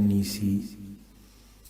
NEC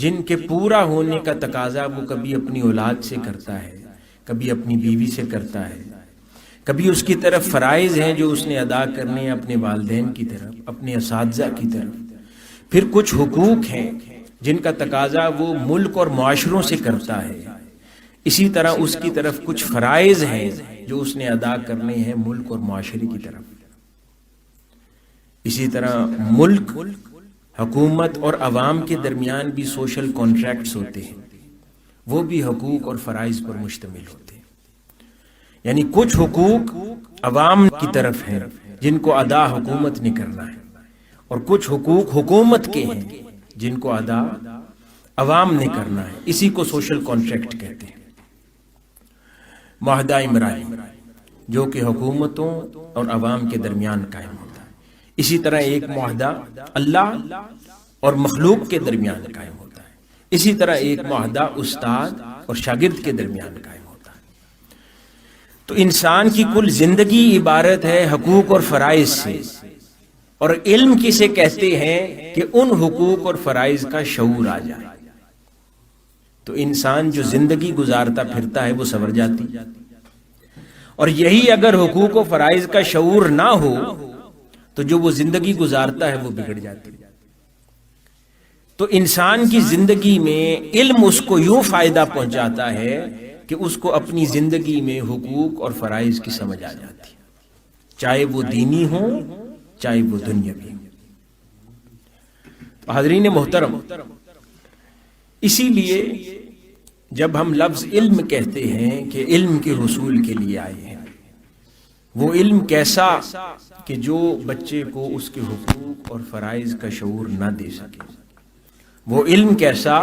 جن کے پورا ہونے کا تقاضا وہ کبھی اپنی اولاد سے کرتا ہے، کبھی اپنی بیوی سے کرتا ہے، کبھی اس کی طرف فرائض ہیں جو اس نے ادا کرنے ہیں اپنے والدین کی طرف، اپنے اساتذہ کی طرف، پھر کچھ حقوق ہیں جن کا تقاضا وہ ملک اور معاشروں سے کرتا ہے، اسی طرح اس کی طرف کچھ فرائض ہیں جو اس نے ادا کرنے ہیں ملک اور معاشرے کی طرف۔ اسی طرح ملک، حکومت اور عوام کے درمیان بھی سوشل کانٹریکٹس ہوتے ہیں، وہ بھی حقوق اور فرائض پر مشتمل ہوتے ہیں۔ یعنی کچھ حقوق عوام کی طرف ہیں جن کو ادا حکومت نے کرنا ہے، اور کچھ حقوق حکومت کے ہیں جن کو ادا عوام نے کرنا ہے، اسی کو سوشل کانٹریکٹ کہتے ہیں۔ معاہدہ امرائی جو کہ حکومتوں اور عوام کے درمیان قائم ہوتا ہے، اسی طرح ایک معاہدہ اللہ اور مخلوق کے درمیان قائم ہوتا ہے، اسی طرح ایک معاہدہ استاد اور شاگرد کے درمیان قائم ہوتا ہے۔ تو انسان کی کل زندگی عبارت ہے حقوق اور فرائض سے، اور علم کسے کہتے ہیں کہ ان حقوق اور فرائض کا شعور آ جائے تو انسان جو زندگی گزارتا پھرتا ہے وہ سنور جاتی، اور یہی اگر حقوق و فرائض کا شعور نہ ہو تو جو وہ زندگی گزارتا ہے وہ بگڑ جاتی۔ تو انسان کی زندگی میں علم اس کو یوں فائدہ پہنچاتا ہے کہ اس کو اپنی زندگی میں حقوق اور فرائض کی سمجھ آ جاتی، چاہے وہ دینی ہو چاہے وہ دنیاوی۔ تو حاضرین محترم، اسی لیے جب ہم لفظ علم کہتے ہیں کہ علم کے حصول کے لیے آئے ہیں، وہ علم کیسا کہ جو بچے کو اس کے حقوق اور فرائض کا شعور نہ دے سکے، وہ علم کیسا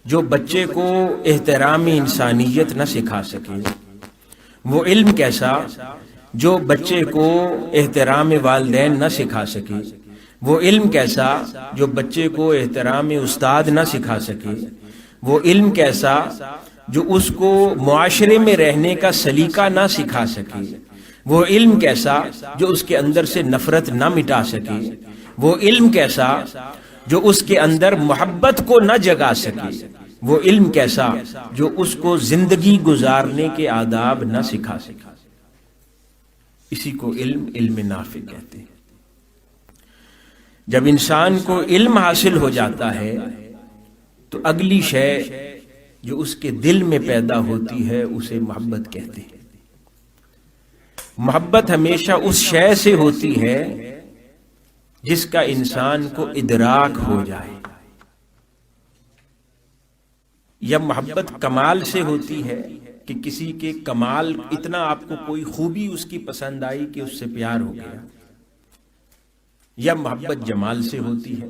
جو بچے کو احترام انسانیت نہ سکھا سکے، وہ علم کیسا جو بچے کو احترام والدین نہ سکھا سکے، وہ علم کیسا جو بچے کو احترام استاد نہ سکھا سکے، وہ علم کیسا جو اس کو معاشرے میں رہنے کا سلیقہ نہ سکھا سکے، وہ علم کیسا جو اس کے اندر سے نفرت نہ مٹا سکے، وہ علم کیسا جو اس کے اندر محبت کو نہ جگا سکے، وہ علم کیسا جو اس کو زندگی گزارنے کے آداب نہ سکھا سکے۔ اسی کو علم نافع کہتے ہیں۔ جب انسان کو علم حاصل ہو جاتا ہے تو اگلی شے جو اس کے دل میں پیدا ہوتی ہے اسے محبت کہتے ہیں۔ محبت ہمیشہ اس شے سے ہوتی ہے جس کا انسان کو ادراک ہو جائے، یا محبت کمال سے ہوتی ہے کہ کسی کے کمال، اتنا آپ کو کوئی خوبی اس کی پسند آئی کہ اس سے پیار ہو گیا، یا محبت جمال سے ہوتی ہے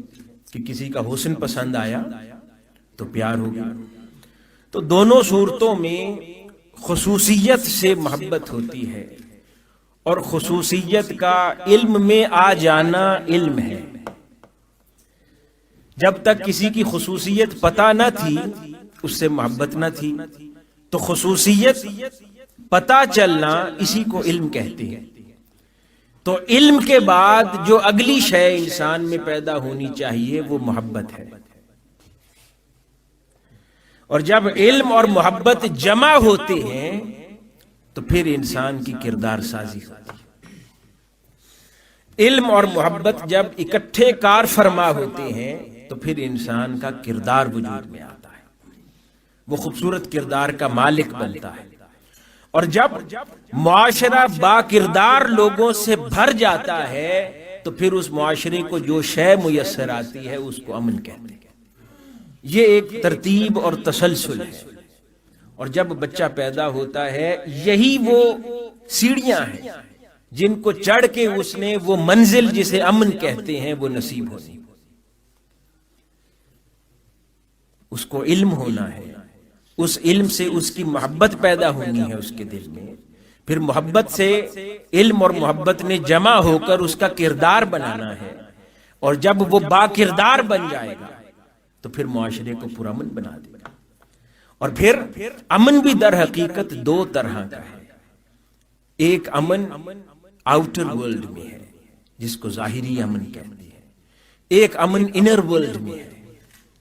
کہ کسی کا حسن پسند آیا تو پیار ہو گیا۔ تو دونوں صورتوں میں خصوصیت سے محبت ہوتی ہے، اور خصوصیت کا علم میں آ جانا علم ہے۔ جب تک کسی کی خصوصیت پتہ نہ تھی اس سے محبت نہ تھی، تو خصوصیت پتہ چلنا اسی کو علم کہتے ہیں۔ تو علم کے بعد جو اگلی شے انسان میں پیدا ہونی چاہیے وہ محبت ہے، اور جب علم اور محبت جمع ہوتے ہیں تو پھر انسان کی کردار سازی ہوتی ہے۔ علم اور محبت جب اکٹھے کار فرما ہوتے ہیں تو پھر انسان کا کردار وجود میں آتا ہے، وہ خوبصورت کردار کا مالک بنتا ہے، اور جب معاشرہ با کردار لوگوں سے بھر جاتا ہے تو پھر اس معاشرے کو جو شے میسر آتی ہے اس کو امن کہتے ہیں۔ یہ ایک ترتیب اور تسلسل ہے، اور جب بچہ پیدا ہوتا ہے یہی وہ سیڑھیاں ہیں جن کو چڑھ کے اس نے وہ منزل جسے امن کہتے ہیں وہ نصیب ہونی۔ اس کو علم ہونا ہے، اس علم سے اس کی محبت پیدا ہونی ہے اس کے دل میں، پھر محبت سے علم اور محبت نے جمع ہو کر اس کا کردار بنانا ہے، اور جب وہ با کردار بن جائے گا تو پھر معاشرے کو پرامن بنا دے گا۔ اور پھر امن بھی در حقیقت دو طرح کا ہے، ایک امن آؤٹر ورلڈ میں ہے جس کو ظاہری امن کہتے ہیں، ایک امن انر ورلڈ میں ہے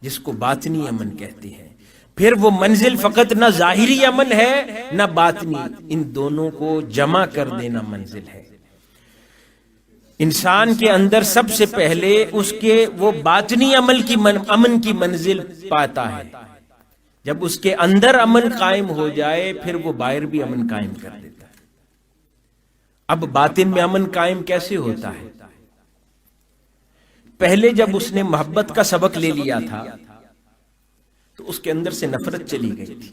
جس کو باطنی امن کہتے ہیں. پھر وہ منزل فقط نہ ظاہری امن ہے نہ باطنی، ان دونوں کو جمع کر دینا منزل ہے. انسان کے اندر سب سے پہلے اس کے وہ باطنی امن کی منزل پاتا ہے. جب اس کے اندر امن قائم ہو جائے پھر وہ باہر بھی امن قائم کر دیتا ہے. اب باطن میں امن قائم کیسے ہوتا ہے؟ پہلے جب اس نے محبت کا سبق لے لیا تھا تو اس کے اندر سے نفرت چلی گئی تھی،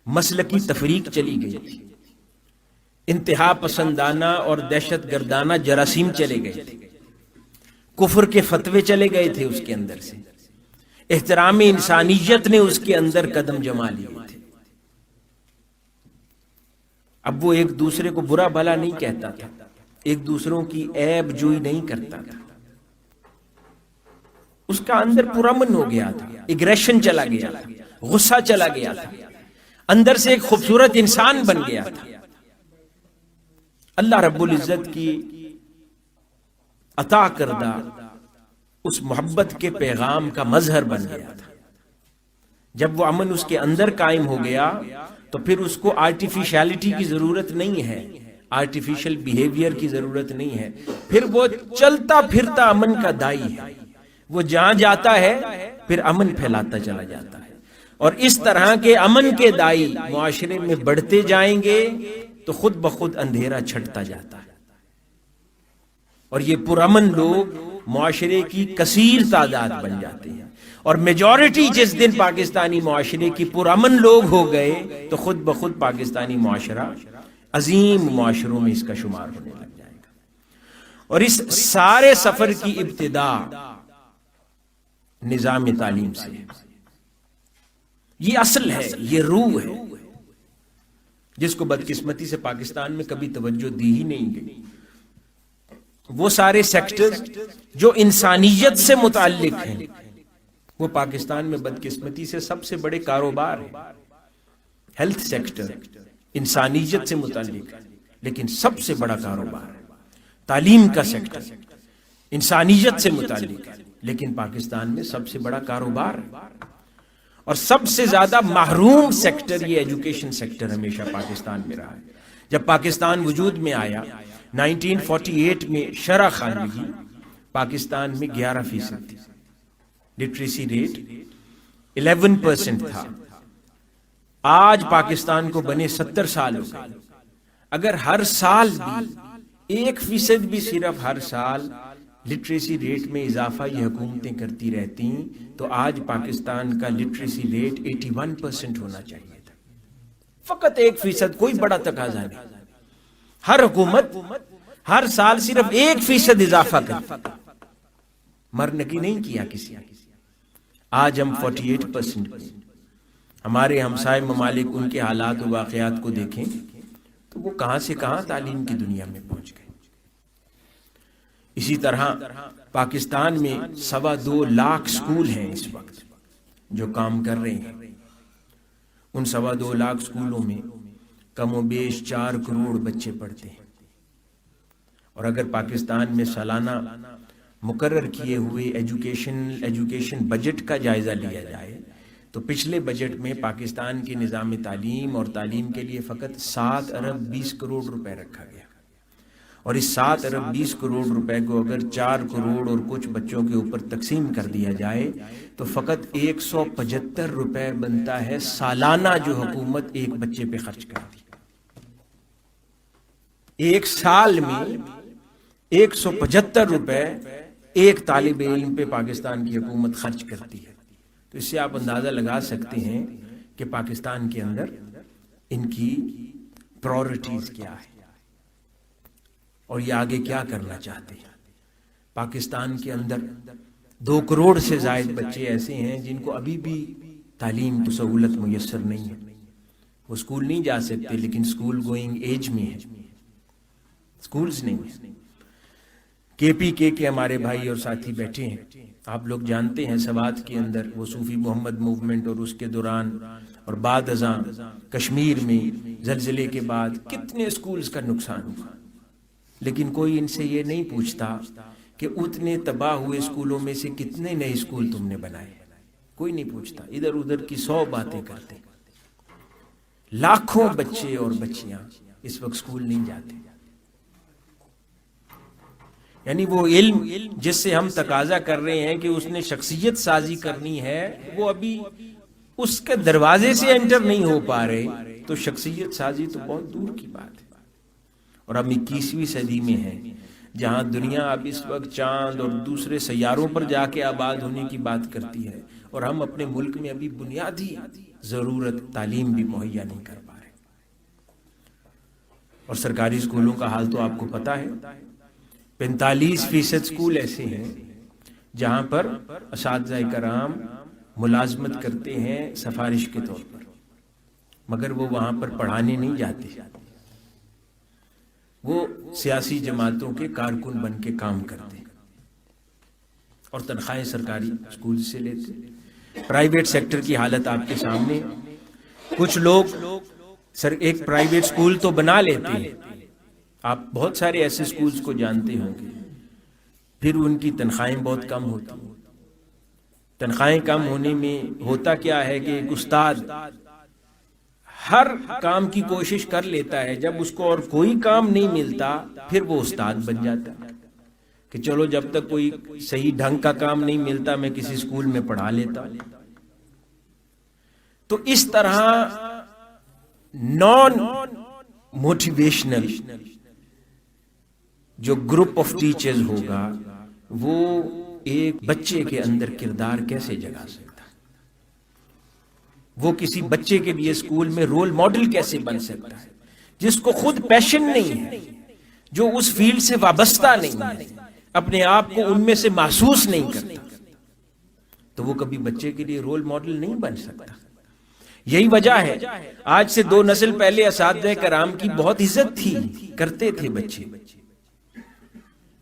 مسلکی تفریق چلی گئی تھی، انتہا پسندانہ اور دہشت گردانہ جراثیم چلے گئے تھے، کفر کے فتوے چلے گئے تھے اس کے اندر سے، احترام انسانیت نے اس کے اندر قدم جما لیے تھے. اب وہ ایک دوسرے کو برا بھلا نہیں کہتا تھا، ایک دوسروں کی عیب جوئی نہیں کرتا تھا. اس کا اندر پرامن ہو گیا تھا، اگریشن چلا گیا تھا، غصہ چلا گیا تھا، اندر سے ایک خوبصورت انسان بن گیا تھا. اللہ رب العزت کی عطا کردہ اس محبت کے پیغام کا مظہر بن گیا تھا. جب وہ امن اس کے اندر قائم ہو گیا تو پھر اس کو آرٹیفیشلٹی کی ضرورت نہیں ہے، آرٹیفیشل بیہیویئر کی ضرورت نہیں ہے. پھر وہ چلتا پھرتا امن کا دائی ہے، وہ جہاں جاتا ہے پھر امن پھیلاتا چلا جاتا ہے. اور اس طرح کے امن کے دائی معاشرے میں بڑھتے جائیں گے تو خود بخود اندھیرا چھٹتا جاتا ہے. اور یہ پرامن لوگ معاشرے کی کثیر تعداد بن جاتے ہیں. اور میجورٹی جس دن پاکستانی معاشرے کی پرامن لوگ ہو گئے تو خود بخود پاکستانی معاشرہ عظیم معاشروں میں اس کا شمار ہونے لگ جائے گا. اور اس سارے سفر کی ابتدا نظام تعلیم سے ہے. یہ اصل ہے، یہ روح ہے جس کو بدقسمتی سے پاکستان میں کبھی توجہ دی ہی نہیں گئی. وہ سارے سیکٹر جو انسانیت سے متعلق ہیں وہ پاکستان میں بدقسمتی سے سب سے بڑے کاروبار ہیں. ہیلتھ سیکٹر انسانیت سے متعلق ہے لیکن سب سے بڑا کاروبار ہے. تعلیم کا سیکٹر انسانیت سے متعلق ہے لیکن پاکستان میں سب سے بڑا کاروبار ہے. اور سب سے زیادہ محروم سیکٹر یہ ایجوکیشن سیکٹر ہمیشہ پاکستان میں رہا ہے. جب پاکستان وجود میں آیا 1948 میں شرح خواندگی پاکستان میں 11% تھی، لٹریسی ریٹ 11% تھا. آج پاکستان کو بنے 70 سال ہو گئے. اگر ہر سال بھی 1% بھی صرف ہر سال لٹریسی ریٹ میں اضافہ یہ حکومتیں کرتی رہتی تو آج پاکستان کا لٹریسی ریٹ 81% ہونا چاہیے تھا. فقط 1%، کوئی بڑا تقاضا نہیں. ہر حکومت ہر سال صرف 1% اضافہ کرتی، مرنکی نہیں کیا کسی نے. آج ہم 48% پہ. ہمارے ہمسائے ممالک ان کے حالات و واقعات کو دیکھیں تو وہ کہاں سے کہاں تعلیم کی دنیا میں پہنچ گئے. اسی طرح پاکستان میں 2.25 لاکھ سکول ہیں اس وقت جو کام کر رہے ہیں. ان 2.25 لاکھ سکولوں میں کم و بیش 4 کروڑ بچے پڑھتے ہیں. اور اگر پاکستان میں سالانہ مقرر کیے ہوئے ایجوکیشن بجٹ کا جائزہ لیا جائے تو پچھلے بجٹ میں پاکستان کے نظام تعلیم اور تعلیم کے لیے فقط 7 ارب 20 کروڑ روپے رکھا گیا. اور اس 7 ارب 20 کروڑ روپے کو اگر 4 کروڑ اور کچھ بچوں کے اوپر تقسیم کر دیا جائے تو فقط 175 روپے بنتا ہے سالانہ جو حکومت ایک بچے پہ خرچ کرتی. ایک سال میں 175 روپے ایک طالب علم پہ پاکستان کی حکومت خرچ کرتی ہے. تو اس سے آپ اندازہ لگا سکتے ہیں کہ پاکستان کے اندر ان کی پرائورٹیز کیا ہے اور یہ آگے کیا کرنا چاہتے ہیں. پاکستان کے اندر 2 کروڑ سے زائد بچے ایسے ہیں جن کو ابھی بھی تعلیم کی سہولت میسر نہیں ہے. وہ اسکول نہیں جا سکتے لیکن اسکول گوئنگ ایج میں ہے، اسکولز نہیں ہیں. کے ہمارے بھائی اور ساتھی بیٹھے ہیں. آپ لوگ جانتے ہیں سوات کے اندر وہ صوفی محمد موومنٹ اور اس کے دوران اور بعد ازاں کشمیر میں زلزلے کے بعد کتنے اسکولز کا نقصان ہوا، لیکن کوئی ان سے یہ نہیں پوچھتا کہ اتنے تباہ ہوئے اسکولوں میں سے کتنے نئے اسکول تم نے بنائے. کوئی نہیں پوچھتا، ادھر ادھر کی 100 باتیں کرتے. لاکھوں بچے اور بچیاں اس وقت اسکول نہیں جاتے. یعنی وہ علم جس سے ہم تقاضا کر رہے ہیں کہ اس نے شخصیت سازی کرنی ہے، وہ ابھی اس کے دروازے سے انٹر نہیں ہو پا رہے، تو شخصیت سازی تو بہت دور کی بات ہے. اور ہم 21ویں صدی میں ہیں، جہاں دنیا اب اس وقت چاند اور دوسرے سیاروں پر جا کے آباد ہونے کی بات کرتی ہے، اور ہم اپنے ملک میں ابھی بنیادی ضرورت تعلیم بھی مہیا نہیں کر پا رہے. اور سرکاری اسکولوں کا حال تو آپ کو پتہ ہے. 45% اسکول ایسے ہیں جہاں پر اساتذہ کرام ملازمت کرتے ہیں سفارش کے طور پر، مگر وہ وہاں پر پڑھانے نہیں جاتے، وہ سیاسی جماعتوں کے کارکن بن کے کام کرتے ہیں اور تنخواہیں سرکاری اسکول سے لیتے. پرائیویٹ سیکٹر کی حالت آپ کے سامنے. کچھ لوگ ایک پرائیویٹ اسکول تو بنا لیتے ہیں، آپ بہت سارے ایسے اسکولز کو جانتے ہوں گے، پھر ان کی تنخواہیں بہت کم ہوتی ہیں. تنخواہیں کم ہونے میں ہوتا کیا ہے کہ ایک استاد ہر کام کی کوشش کر لیتا ہے، جب اس کو اور کوئی کام نہیں ملتا پھر وہ استاد بن جاتا ہے کہ چلو جب تک کوئی صحیح ڈھنگ کا کام نہیں ملتا میں کسی اسکول میں پڑھا لیتا ہوں. تو اس طرح نان موٹیویشنل جو گروپ آف ٹیچرز ہوگا، وہ ایک بچے کے اندر کردار کیسے جگا سکتا ہے؟ وہ کسی بچے کے لیے اسکول میں رول ماڈل کیسے بن سکتا ہے جس کو خود پیشن نہیں ہے، جو اس فیلڈ سے وابستہ نہیں ہے، اپنے آپ کو ان میں سے محسوس نہیں کرتا، تو وہ کبھی بچے کے لیے رول ماڈل نہیں بن سکتا. یہی وجہ ہے آج سے 2 نسل پہلے اساتذہ کرام کی بہت عزت تھی، کرتے تھے بچے.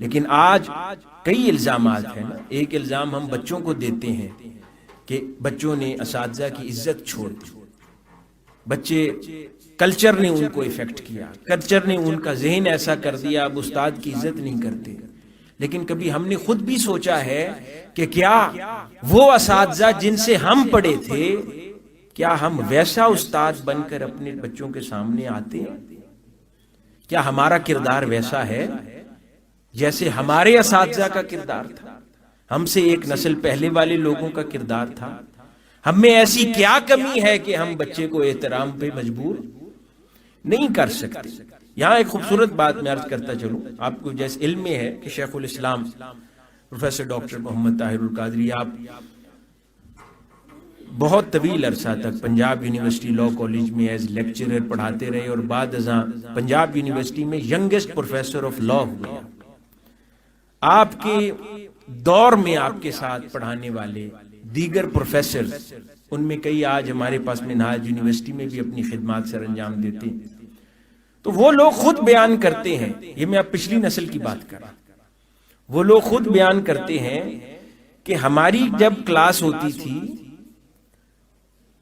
لیکن آج کئی الزامات ہیں نا. ایک الزام ہم بچوں کو دیتے ہیں کہ بچوں نے اساتذہ کی عزت چھوڑ دی، بچے کلچر نے ان کو افیکٹ کیا، کلچر نے ان کا ذہن ایسا کر دیا، اب استاد کی عزت نہیں کرتے. لیکن کبھی ہم نے خود بھی سوچا ہے کہ کیا وہ اساتذہ جن سے ہم پڑھے تھے، کیا ہم ویسا استاد بن کر اپنے بچوں کے سامنے آتے ہیں؟ کیا ہمارا کردار ویسا ہے جیسے ہمارے اساتذہ کا کردار تھا، ہم سے ایک نسل پہلے والے لوگوں کا کردار تھا؟ ہم میں ایسی کیا کمی ہے کہ ہم بچے کو احترام پہ مجبور نہیں کر سکتے؟ یہاں ایک خوبصورت بات میں عرض کرتا چلوں، آپ کو جیسے علم میں ہے کہ شیخ الاسلام پروفیسر ڈاکٹر محمد طاہر القادری، آپ بہت طویل عرصہ تک پنجاب یونیورسٹی لاء کالج میں ایز لیکچرر پڑھاتے رہے، اور بعد ازاں پنجاب یونیورسٹی میں ینگسٹ پروفیسر آف لاء ہوئے. آپ کے دور میں آپ کے ساتھ پڑھانے والے دیگر پروفیسر، ان میں کئی آج ہمارے پاس منہاج یونیورسٹی میں بھی اپنی خدمات سر انجام دیتے ہیں. تو وہ لوگ خود بیان کرتے ہیں، یہ میں اب پچھلی نسل کی بات کر رہا ہوں، وہ لوگ خود بیان کرتے ہیں کہ ہماری جب کلاس ہوتی تھی،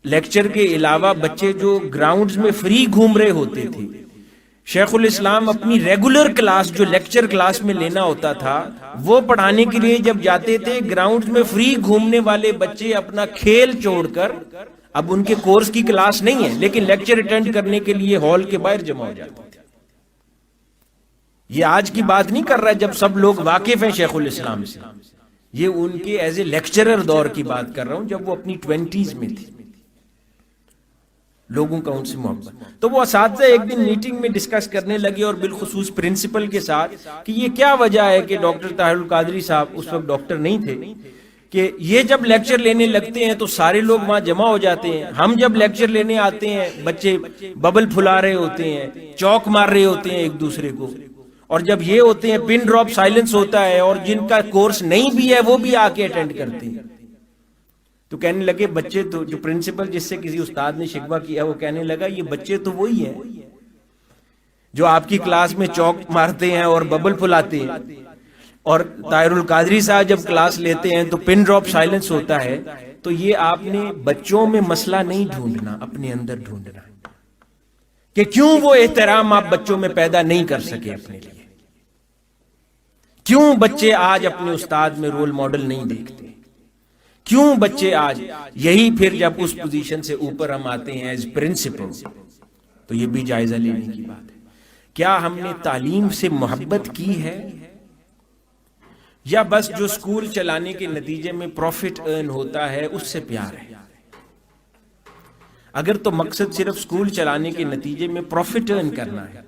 لیکچر کے علاوہ بچے جو گراؤنڈز میں فری گھوم رہے ہوتے تھے، شیخ الاسلام اپنی ریگولر کلاس جو لیکچر کلاس میں لینا ہوتا تھا، وہ پڑھانے کے لیے جب جاتے تھے، گراؤنڈز میں فری گھومنے والے بچے اپنا کھیل چھوڑ کر، اب ان کے کورس کی کلاس نہیں ہے لیکن لیکچر اٹینڈ کرنے کے لیے ہال کے باہر جمع ہو جاتے تھے. یہ آج کی بات نہیں کر رہا جب سب لوگ واقف ہیں شیخ الاسلام سے، یہ ان کے ایز اے لیکچرر دور کی بات کر رہا ہوں، جب وہ اپنی 20s میں تھے، لوگوں کا ان سے محبت. تو وہ اساتذہ ایک دن میٹنگ میں ڈسکس کرنے لگے، اور بالخصوص پرنسپل کے ساتھ، کہ یہ کیا وجہ ہے کہ ڈاکٹر طاہر القادری صاحب اس وقت ڈاکٹر نہیں تھے، کہ یہ جب لیکچر لینے لگتے ہیں تو سارے لوگ وہاں جمع ہو جاتے ہیں، ہم جب لیکچر لینے آتے ہیں بچے ببل پھلا رہے ہوتے ہیں، چوک مار رہے ہوتے ہیں ایک دوسرے کو، اور جب یہ ہوتے ہیں پن ڈراپ سائلنس ہوتا ہے، اور جن کا کورس نہیں بھی ہے وہ بھی آ کے اٹینڈ کرتے ہیں. تو کہنے لگے بچے تو، جو پرنسپل جس سے کسی استاد نے شکوہ کیا، وہ کہنے لگا یہ بچے تو وہی ہیں جو آپ کی کلاس میں چوک مارتے ہیں اور ببل پھلاتے ہیں، اور طاہر القادری صاحب جب کلاس لیتے ہیں تو پن ڈراپ سائلنس ہوتا ہے. تو یہ آپ نے بچوں میں مسئلہ نہیں ڈھونڈنا، اپنے اندر ڈھونڈنا کہ کیوں وہ احترام آپ بچوں میں پیدا نہیں کر سکے اپنے لیے، کیوں بچے آج اپنے استاد میں رول ماڈل نہیں دیکھتے، کیوں بچے آج یہی پھر جب اس پوزیشن سے اوپر ہم آتے ہیں ایز پرنسپل تو یہ بھی جائزہ لینے کی بات ہے. کیا ہم نے تعلیم سے محبت کی ہے یا بس جو سکول چلانے کے نتیجے میں پروفٹ ارن ہوتا ہے اس سے پیار ہے؟ اگر تو مقصد صرف سکول چلانے کے نتیجے میں پروفٹ ارن کرنا ہے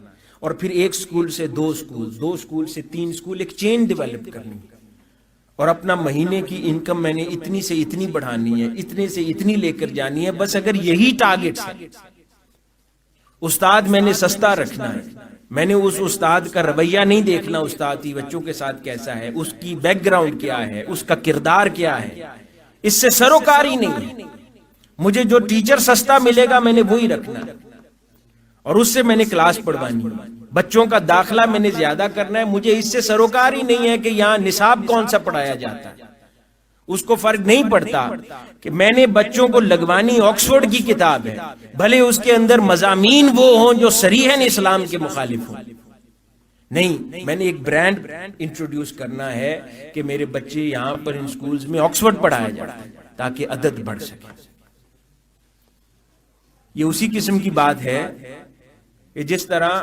اور پھر ایک سکول سے دو سکول سے 3 سکول، ایک چین ڈیولپ کرنی ہے اور اپنا مہینے کی انکم میں نے اتنی سے اتنی بڑھانی ہے، اتنے سے اتنی لے کر جانی ہے، بس اگر یہی ٹارگٹس ہے، استاد میں نے سستا رکھنا ہے، میں نے اس استاد کا رویہ نہیں دیکھنا استاد کی بچوں کے ساتھ کیسا ہے، اس کی بیک گراؤنڈ کیا ہے، اس کا کردار کیا ہے، اس سے سروکار ہی نہیں ہے. مجھے جو ٹیچر سستا ملے گا میں نے وہی رکھنا ہے اور اس سے میں نے کلاس پڑھوانی ہے، بچوں کا داخلہ میں نے زیادہ کرنا ہے، مجھے اس سے سروکار ہی نہیں ہے کہ یہاں نصاب کون سا پڑھایا جاتا ہے. اس کو فرق نہیں پڑتا کہ میں نے بچوں کو لگوانی آکسفورڈ کی کتاب ہے، بھلے اس کے اندر مضامین وہ ہوں جو صریحاً اسلام کے مخالف ہوں. نہیں، میں نے ایک برانڈ انٹروڈیوس کرنا ہے کہ میرے بچے یہاں پر ان سکولز میں آکسفورڈ پڑھایا جاتا ہے تاکہ عدد بڑھ سکے. یہ اسی قسم کی بات ہے کہ جس طرح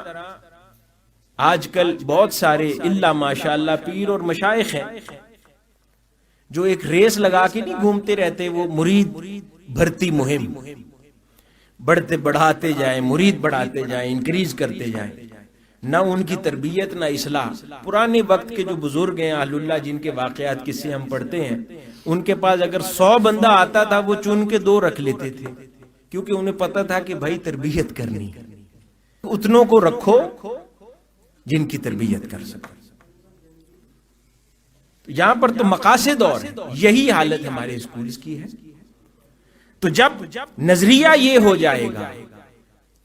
آج کل بہت سارے اللہ ماشاءاللہ پیر اور مشائخ ہیں جو ایک ریس لگا کے نہیں گھومتے رہتے، وہ مرید بھرتی مہم، بڑھاتے جائیں، مرید بڑھاتے جائیں، انکریز کرتے جائیں. نہ ان کی تربیت نہ اصلاح. پرانے وقت کے جو بزرگ ہیں اہل اللہ جن کے واقعات قصے ہم پڑھتے ہیں، ان کے پاس اگر 100 بندہ آتا تھا وہ چن کے 2 رکھ لیتے تھے کیونکہ انہیں پتا تھا کہ بھائی تربیت کرنی ہے، اتنوں کو رکھو جن کی تربیت کر سکو. یہاں پر تو مقاصد اور یہی حالت ہمارے اسکولز کی ہے. تو جب نظریہ یہ ہو جائے گا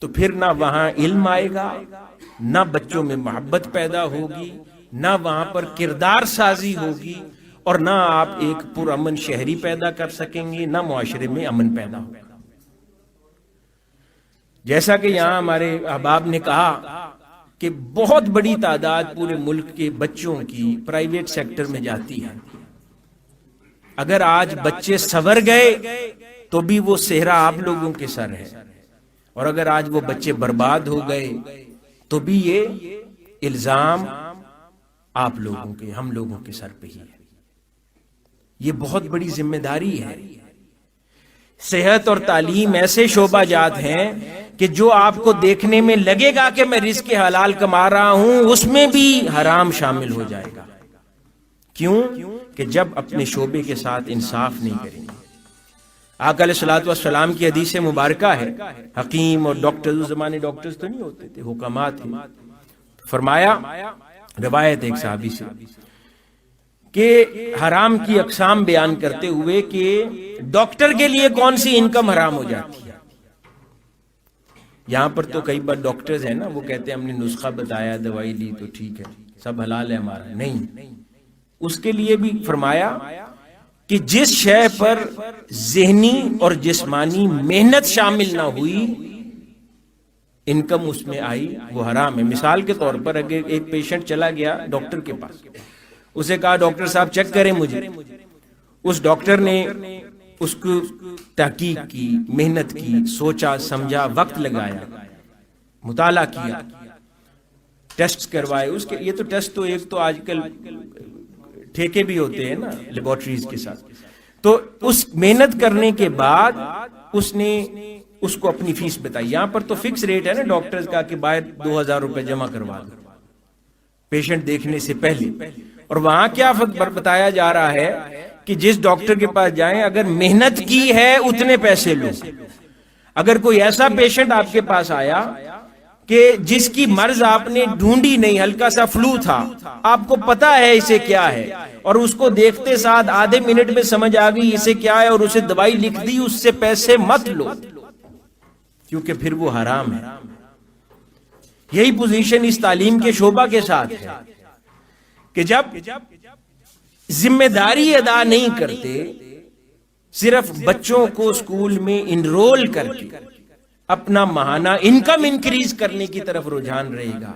تو پھر نہ وہاں علم آئے گا، نہ بچوں میں محبت پیدا ہوگی، نہ وہاں پر کردار سازی ہوگی، اور نہ آپ ایک پرامن شہری پیدا کر سکیں گے، نہ معاشرے میں امن پیدا ہوگا. جیسا کہ یہاں ہمارے احباب نے کہا کہ بہت بڑی تعداد پورے ملک کے بچوں کی پرائیویٹ سیکٹر میں جاتی ہے. اگر آج بچے سنور گئے تو بھی وہ صحرا آپ لوگوں کے سر ہے، اور اگر آج وہ بچے برباد ہو گئے تو بھی یہ الزام آپ لوگوں کے، ہم لوگوں کے سر پہ ہی ہے. یہ بہت بڑی ذمہ داری ہے. صحت اور تعلیم ایسے شعبہ جات ہیں کہ جو آپ کو دیکھنے میں لگے گا کہ میں رزق حلال کما رہا ہوں، اس میں بھی حرام شامل ہو جائے گا. کیوں؟ کہ جب اپنے شعبے کے ساتھ انصاف نہیں کریں گے. آقا علیہ الصلوۃ والسلام کی حدیث مبارکہ ہے، حکیم اور ڈاکٹر، اس زمانے ڈاکٹرز تو نہیں ہوتے تھے، حکامات تھے. فرمایا، روایت ایک صحابی سے، کہ حرام کی اقسام بیان کرتے ہوئے کہ ڈاکٹر کے لیے کون سی انکم حرام ہو جاتی ہے. یہاں پر تو کئی بار ڈاکٹرز ہیں نا، وہ کہتے ہیں ہم نے نسخہ بتایا، دوائی لی تو ٹھیک ہے، سب حلال ہے ہمارا. نہیں، اس کے لیے بھی فرمایا کہ جس شے پر ذہنی اور جسمانی محنت شامل نہ ہوئی، انکم اس میں آئی، وہ حرام ہے. مثال کے طور پر اگر ایک پیشنٹ چلا گیا ڈاکٹر کے پاس، اسے کہا ڈاکٹر صاحب چیک کریں مجھے، اس ڈاکٹر نے اس کو تحقیق کی، محنت کی، سوچا سمجھا، وقت لگایا، مطالعہ کیا، ٹیسٹ کروائے. اس کے یہ تو ٹیسٹ تو ایک تو آج کل ٹھیکے بھی ہوتے ہیں نا لیبارٹریز کے ساتھ. تو اس محنت کرنے کے بعد اس نے اس کو اپنی فیس بتائی. یہاں پر تو فکس ریٹ ہے نا ڈاکٹرز کا کہ باہر 2000 روپے جمع کروا دو پیشنٹ دیکھنے سے پہلے. اور وہاں کیا بتایا جا رہا ہے کہ جس ڈاکٹر کے پاس جائیں، اگر محنت کی ہے اتنے پیسے لو. اگر کوئی ایسا پیشنٹ آپ کے پاس آیا کہ جس کی مرض آپ نے ڈھونڈی نہیں، ہلکا سا فلو تھا، آپ کو پتا ہے اسے کیا ہے، اور اس کو دیکھتے ساتھ آدھے منٹ میں سمجھ آ گئی اسے کیا ہے اور اسے دوائی لکھ دی، اس سے پیسے مت لو کیونکہ پھر وہ حرام ہے. یہی پوزیشن اس تعلیم کے شعبہ کے ساتھ ہے کہ جب ذمہ داری ادا نہیں کرتے، صرف بچوں کو اسکول میں انرول کر کے اپنا ماہانہ انکم انکریز کرنے کی طرف رجحان رہے گا،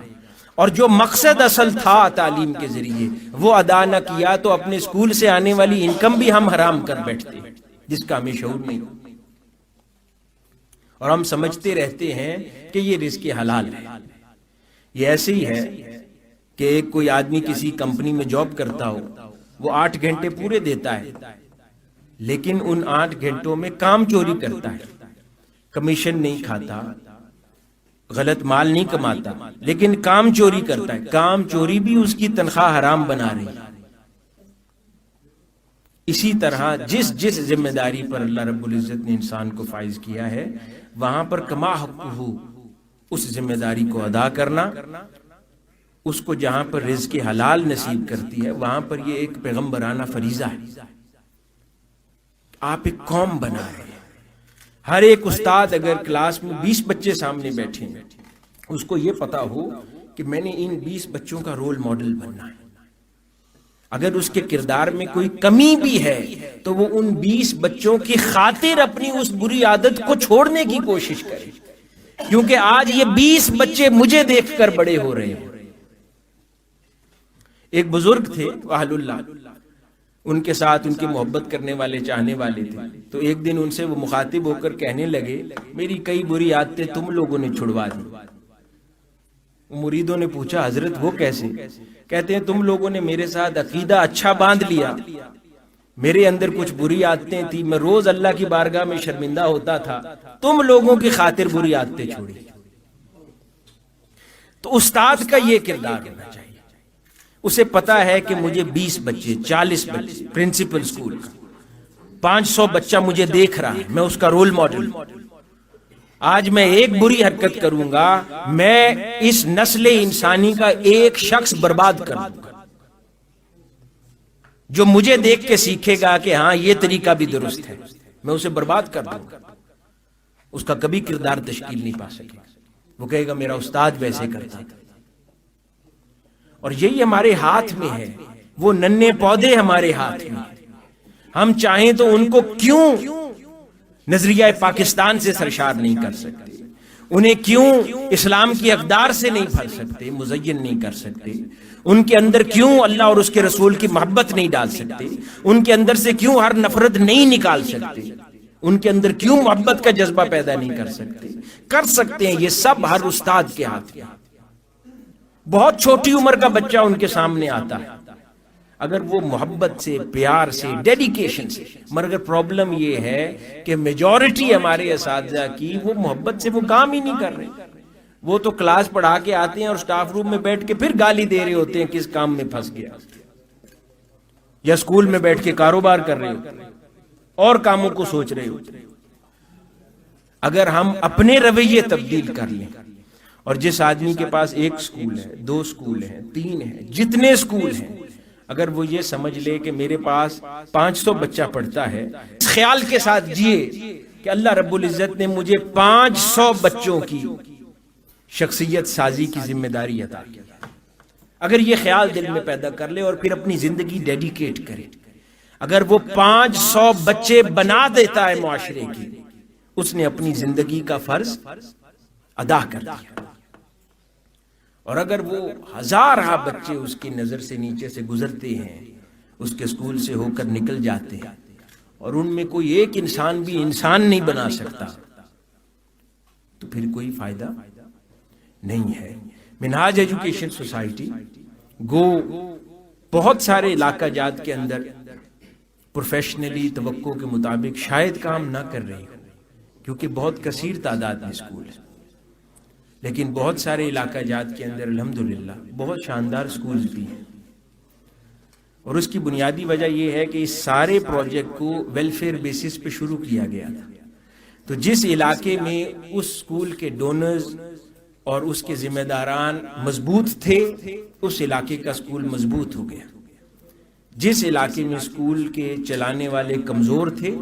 اور جو مقصد اصل تھا تعلیم کے ذریعے وہ ادا نہ کیا تو اپنے اسکول سے آنے والی انکم بھی ہم حرام کر بیٹھتے ہیں. جس کا ہمیں شعور نہیں، اور ہم سمجھتے رہتے ہیں کہ یہ رزق حلال ہے۔ یہ ایسے ہی ہے کہ ایک کوئی آدمی کسی کمپنی میں جاب کرتا ہو، وہ 8 گھنٹے پورے دیتا ہے، لیکن ان 8 گھنٹوں میں کام چوری کرتا ہے، کمیشن نہیں کھاتا، غلط مال نہیں کماتا، لیکن کام چوری کرتا ہے۔ کام چوری بھی اس کی تنخواہ حرام بنا رہی ہے۔ اسی طرح جس ذمہ داری پر اللہ رب العزت نے انسان کو فائز کیا ہے، وہاں پر کما حقہ، اس ذمہ داری کو ادا کرنا، اس کو جہاں پر رزق حلال نصیب کرتی ہے وہاں پر یہ ایک پیغمبرانہ فریضہ ہے۔ آپ ایک قوم بنا رہے ہیں۔ ہر ایک استاد اگر کلاس میں 20 بچے سامنے بیٹھے ہیں، اس کو یہ پتا ہو کہ میں نے ان 20 بچوں کا رول ماڈل بننا ہے۔ اگر اس کے کردار میں کوئی کمی بھی ہے تو وہ ان 20 بچوں کی خاطر اپنی اس بری عادت کو چھوڑنے کی کوشش کرے، کیونکہ آج یہ 20 بچے مجھے دیکھ کر بڑے ہو رہے ہیں۔ ایک بزرگ تھے اہل اللہ، ان کے ساتھ ان کی محبت کرنے والے چاہنے والے تھے، تو ایک دن ان سے وہ مخاطب ہو کر کہنے لگے، میری کئی بری عادتیں تم لوگوں نے چھڑوا دی۔ مریدوں نے پوچھا، حضرت وہ کیسے؟ کہتے ہیں تم لوگوں نے میرے ساتھ عقیدہ اچھا باندھ لیا، میرے اندر کچھ بری عادتیں تھی، میں روز اللہ کی بارگاہ میں شرمندہ ہوتا تھا، تم لوگوں کی خاطر بری عادتیں چھوڑی۔ تو استاد کا یہ کردار ہونا چاہیے، اسے پتا ہے کہ مجھے 20 بچے 40 بچے پرنسپل اسکول کا 500 بچہ مجھے دیکھ رہا ہے، میں اس کا رول ماڈل۔ آج میں ایک بری حرکت کروں گا، میں اس نسل انسانی کا ایک شخص برباد کر دوں گا، جو مجھے دیکھ کے سیکھے گا کہ ہاں یہ طریقہ بھی درست ہے، میں اسے برباد کر دوں گا۔ اس کا کبھی کردار تشکیل نہیں پا سکے، وہ کہے گا میرا استاد ویسے کرتا تھا۔ اور یہی ہمارے ہاتھ میں ہے، وہ ننھے پودے ہمارے ہاتھ میں ہیں۔ ہم چاہیں تو ان کو کیوں نظریہ پاکستان سے سرشار نہیں کر سکتے، انہیں کیوں اسلام کی اقدار سے نہیں بھر سکتے، مزین نہیں کر سکتے، ان کے اندر کیوں اللہ اور اس کے رسول کی محبت نہیں ڈال سکتے، ان کے اندر سے کیوں ہر نفرت نہیں نکال سکتے، ان کے اندر کیوں محبت کا جذبہ پیدا نہیں کر سکتے؟ کر سکتے ہیں، یہ سب ہر استاد کے ہاتھ میں۔ بہت چھوٹی عمر کا بچہ ان کے سامنے آتا ہے، اگر وہ محبت سے، پیار سے، ڈیڈیکیشن سے، مگر پرابلم یہ ہے کہ میجورٹی ہمارے اساتذہ کی وہ محبت سے وہ کام ہی نہیں کر رہے۔ وہ تو کلاس پڑھا کے آتے ہیں اور سٹاف روم میں بیٹھ کے پھر گالی دے رہے ہوتے ہیں کس کام میں پھنس گیا، یا اسکول میں بیٹھ کے کاروبار کر رہے ہوتے ہیں اور کاموں کو سوچ رہے ہوتے ہیں۔ اگر ہم اپنے رویے تبدیل کر لیں، اور جس آدمی کے پاس 1 اسکول ہے، 2 اسکول ہیں، 3 ہیں، جتنے اسکول ہیں، اگر وہ یہ سمجھ لے کہ میرے پاس 500 بچہ پڑھتا ہے، اس خیال کے ساتھ جیے کہ اللہ رب العزت نے مجھے 500 بچوں کی شخصیت سازی کی ذمہ داری عطا کی، اگر یہ خیال دل میں پیدا کر لے اور پھر اپنی زندگی ڈیڈیکیٹ کرے، اگر وہ 500 بچے بنا دیتا ہے معاشرے کی، اس نے اپنی زندگی کا فرض ادا کر دیا۔ اور اگر وہ 1000 بچے اس کی نظر سے نیچے سے گزرتے ہیں، اس کے اسکول سے ہو کر نکل جاتے ہیں، اور ان میں کوئی ایک انسان بھی انسان نہیں بنا سکتا، تو پھر کوئی فائدہ نہیں ہے۔ منہاج ایجوکیشن سوسائٹی گو بہت سارے علاقہ جات کے اندر پروفیشنلی توقع کے مطابق شاید کام نہ کر رہی ہو، کیونکہ بہت کثیر تعداد میں اسکول ہے، لیکن بہت سارے علاقہ جات کے اندر الحمدللہ بہت شاندار اسکولز بھی ہیں۔ اور اس کی بنیادی وجہ یہ ہے کہ اس سارے پروجیکٹ کو ویلفیئر بیسس پہ شروع کیا گیا تھا، تو جس علاقے میں اس اسکول کے ڈونرز اور اس کے ذمہ داران مضبوط تھے، اس علاقے کا اسکول مضبوط ہو گیا۔ جس علاقے میں اسکول کے چلانے والے کمزور تھے،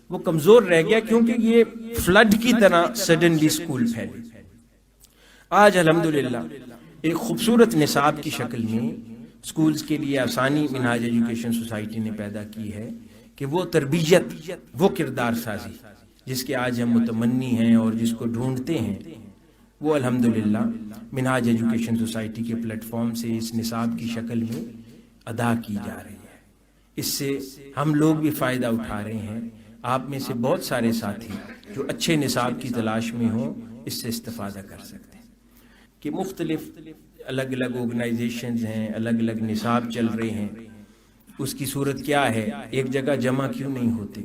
وہ کمزور رہ گیا، کیونکہ یہ فلڈ کی طرح سڈنلی اسکول پھیلے۔ آج الحمدللہ ایک خوبصورت نصاب کی شکل میں اسکولز کے لیے آسانی منہاج ایجوکیشن سوسائٹی نے پیدا کی ہے کہ وہ تربیت، وہ کردار سازی جس کے آج ہم متمنی ہیں اور جس کو ڈھونڈتے ہیں، وہ الحمدللہ منہاج ایجوکیشن سوسائٹی کے پلیٹ فارم سے اس نصاب کی شکل میں ادا کی جا رہی ہے۔ اس سے ہم لوگ بھی فائدہ اٹھا رہے ہیں، آپ میں سے بہت سارے ساتھی جو اچھے نصاب کی تلاش میں ہوں اس سے استفادہ کر سکتے ہیں کہ مختلف الگ الگ آرگنائزیشنز ہیں، الگ الگ نصاب چل رہے ہیں، اس کی صورت کیا ہے، ایک جگہ جمع کیوں نہیں ہوتے؟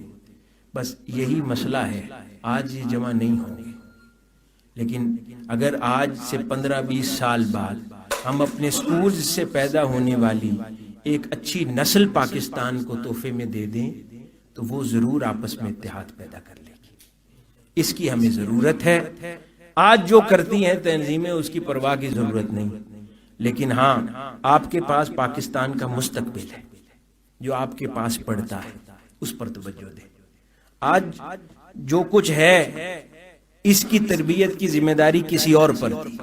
بس یہی مسئلہ ہے، آج یہ جمع نہیں ہوں گے، لیکن اگر آج سے 15-20 سال بعد ہم اپنے سکولز سے پیدا ہونے والی ایک اچھی نسل پاکستان کو تحفے میں دے دیں تو وہ ضرور آپس میں اتحاد پیدا کر لے گی۔ اس کی ہمیں ضرورت ہے۔ آج جو کرتی ہیں تنظیمیں اس کی پرواہ کی ضرورت نہیں، لیکن ہاں آپ کے پاس پاکستان کا مستقبل ہے جو آپ کے پاس پڑتا ہے، اس پر توجہ دیں۔ آج جو کچھ ہے اس کی تربیت کی ذمہ داری کسی اور پر تھی،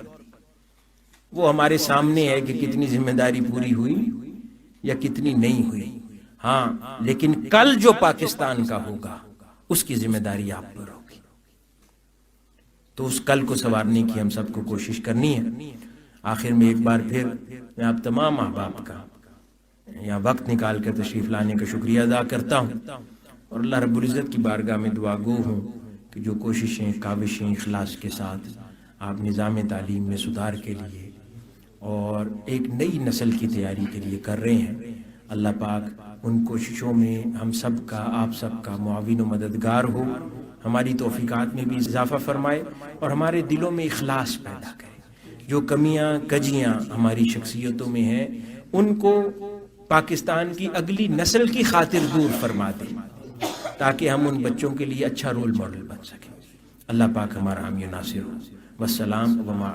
وہ ہمارے سامنے ہے کہ کتنی ذمہ داری پوری ہوئی یا کتنی نہیں ہوئی۔ ہاں لیکن کل جو پاکستان کا ہوگا اس کی ذمہ داری آپ پر ہوگی، تو اس کل کو سنوارنے کی ہم سب کو کوشش کرنی ہے۔ آخر میں ایک بار پھر میں آپ تمام احباب کا یہاں وقت نکال کر تشریف لانے کا شکریہ ادا کرتا ہوں، اور اللہ رب العزت کی بارگاہ میں دعا گو ہوں کہ جو کوششیں کاوشیں اخلاص کے ساتھ آپ نظام تعلیم میں سدھار کے لیے اور ایک نئی نسل کی تیاری کے لیے کر رہے ہیں، اللہ پاک ان کوششوں میں ہم سب کا، آپ سب کا معاون و مددگار ہو، ہماری توفیقات میں بھی اضافہ فرمائے اور ہمارے دلوں میں اخلاص پیدا کرے۔ جو کمیاں کجیاں ہماری شخصیتوں میں ہیں ان کو پاکستان کی اگلی نسل کی خاطر دور فرما دے تاکہ ہم ان بچوں کے لیے اچھا رول ماڈل بن سکیں۔ اللہ پاک ہمارا حامی و ناصر ہو۔ والسلام وما